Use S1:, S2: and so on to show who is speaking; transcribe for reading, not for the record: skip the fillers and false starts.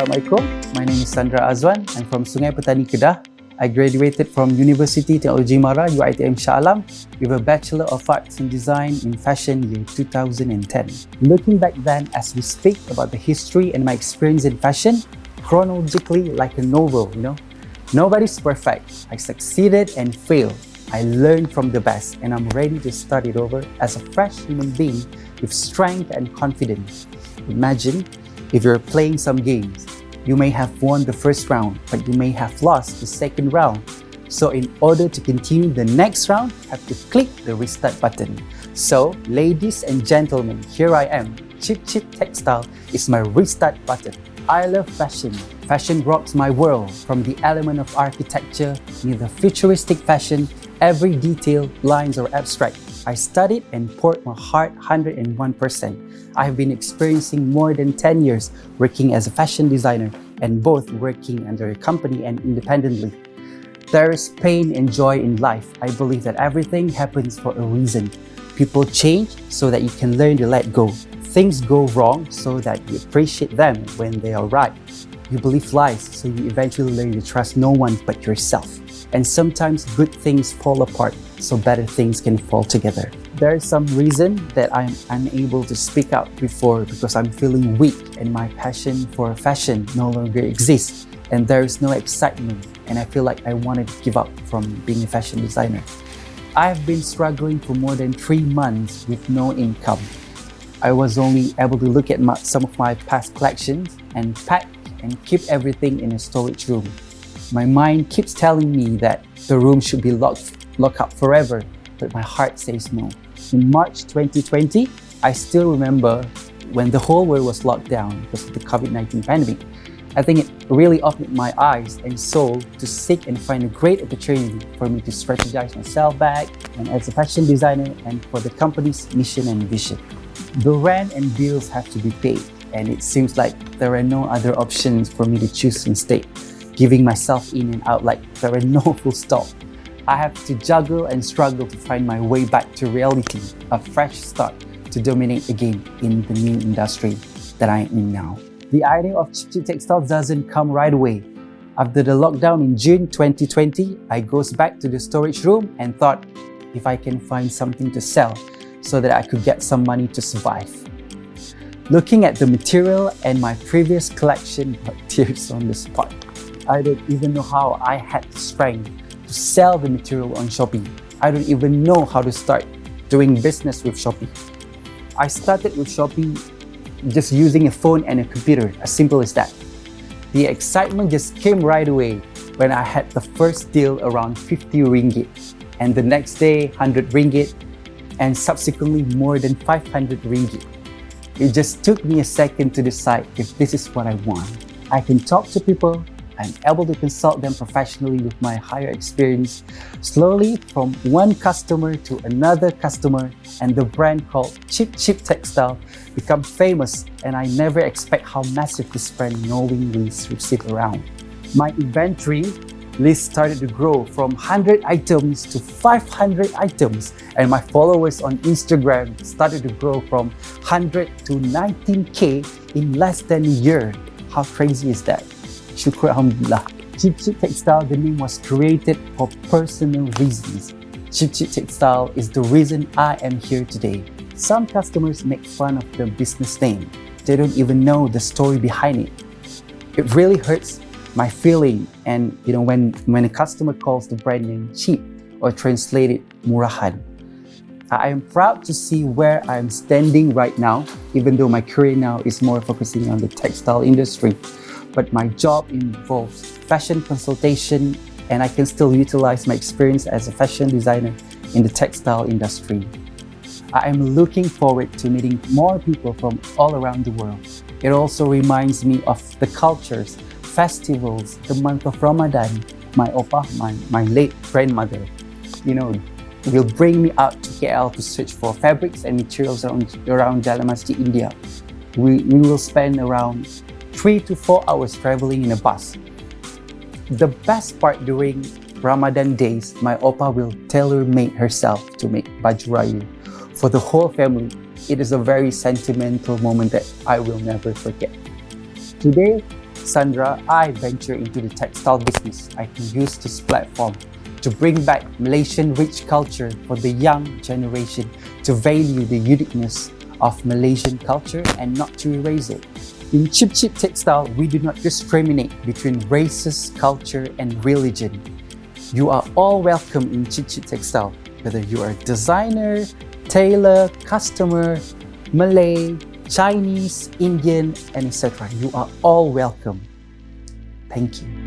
S1: Assalamualaikum. My name is Sandra Azwan. I'm from Sungai Petani, Kedah. I graduated from University Teknologi Mara, UiTM Shah Alam, with a Bachelor of Arts in Design in Fashion year 2010. Looking back then as we speak about the history and my experience in fashion, chronologically like a novel, Nobody's perfect. I succeeded and failed. I learned from the best and I'm ready to start it over as a fresh human being with strength and confidence. Imagine if you're playing some games. You may have won the first round, but you may have lost the second round. So in order to continue the next round, you have to click the restart button. So, ladies and gentlemen, here I am. Cipciptextile is my restart button. I love fashion. Fashion rocks my world. From the element of architecture, near the futuristic fashion, every detail, lines or abstract. I studied and poured my heart 101%. I have been experiencing more than 10 years working as a fashion designer and both working under a company and independently. There is pain and joy in life. I believe that everything happens for a reason. People change so that you can learn to let go. Things go wrong so that you appreciate them when they are right. You believe lies so you eventually learn to trust no one but yourself. And sometimes good things fall apart so better things can fall together. There is some reason that I'm unable to speak out before because I'm feeling weak and my passion for fashion no longer exists and there is no excitement and I feel like I wanted to give up from being a fashion designer. I have been struggling for more than 3 months with no income. I was only able to look at some of my past collections and pack and keep everything in a storage room. My mind keeps telling me that the room should be locked up forever, but my heart says no. In March 2020, I still remember when the whole world was locked down because of the COVID-19 pandemic. I think it really opened my eyes and soul to seek and find a great opportunity for me to strategize myself back and as a fashion designer and for the company's mission and vision. The rent and bills have to be paid, and it seems like there are no other options for me to choose instead. Giving myself in and out like there are no full stop. I have to juggle and struggle to find my way back to reality, a fresh start to dominate again in the new industry that I am in now. The idea of Cipciptextile doesn't come right away. After the lockdown in June 2020, I goes back to the storage room and thought if I can find something to sell so that I could get some money to survive. Looking at the material and my previous collection brought tears on the spot. I don't even know how I had the strength to sell the material on Shopee. I don't even know how to start doing business with Shopee. I started with Shopee just using a phone and a computer, as simple as that. The excitement just came right away when I had the first deal around 50 ringgit and the next day 100 ringgit and subsequently more than 500 ringgit. It just took me a second to decide if this is what I want. I can talk to people, I'm able to consult them professionally with my higher experience. Slowly, from one customer to another customer, and the brand called Cipciptextile become famous, and I never expect how massive this brand knowingly received around. My inventory list started to grow from 100 items to 500 items, and my followers on Instagram started to grow from 100 to 19k in less than a year. How crazy is that? Shukr Alhamdulillah. Cipciptextile, the name was created for personal reasons. Cipciptextile is the reason I am here today. Some customers make fun of the business name. They don't even know the story behind it. It really hurts my feeling and when a customer calls the brand name cheap or translated murahan. I am proud to see where I am standing right now, even though my career now is more focusing on the textile industry. But my job involves fashion consultation and I can still utilize my experience as a fashion designer in the textile industry. I am looking forward to meeting more people from all around the world. It also reminds me of the cultures, festivals, the month of Ramadan. My opa, my late grandmother, will bring me out to KL to search for fabrics and materials around Jalan Masjid India. We will spend around 3 to 4 hours traveling in a bus. The best part during Ramadan days, my opa will tailor-make herself to make baju raya for the whole family. It is a very sentimental moment that I will never forget. Today, Sandra, I venture into the textile business. I can use this platform to bring back Malaysian rich culture for the young generation, to value the uniqueness of Malaysian culture and not to erase it. In Cipciptextile, we do not discriminate between races, culture, and religion. You are all welcome in Cipciptextile, whether you are a designer, tailor, customer, Malay, Chinese, Indian, and etc. You are all welcome. Thank you.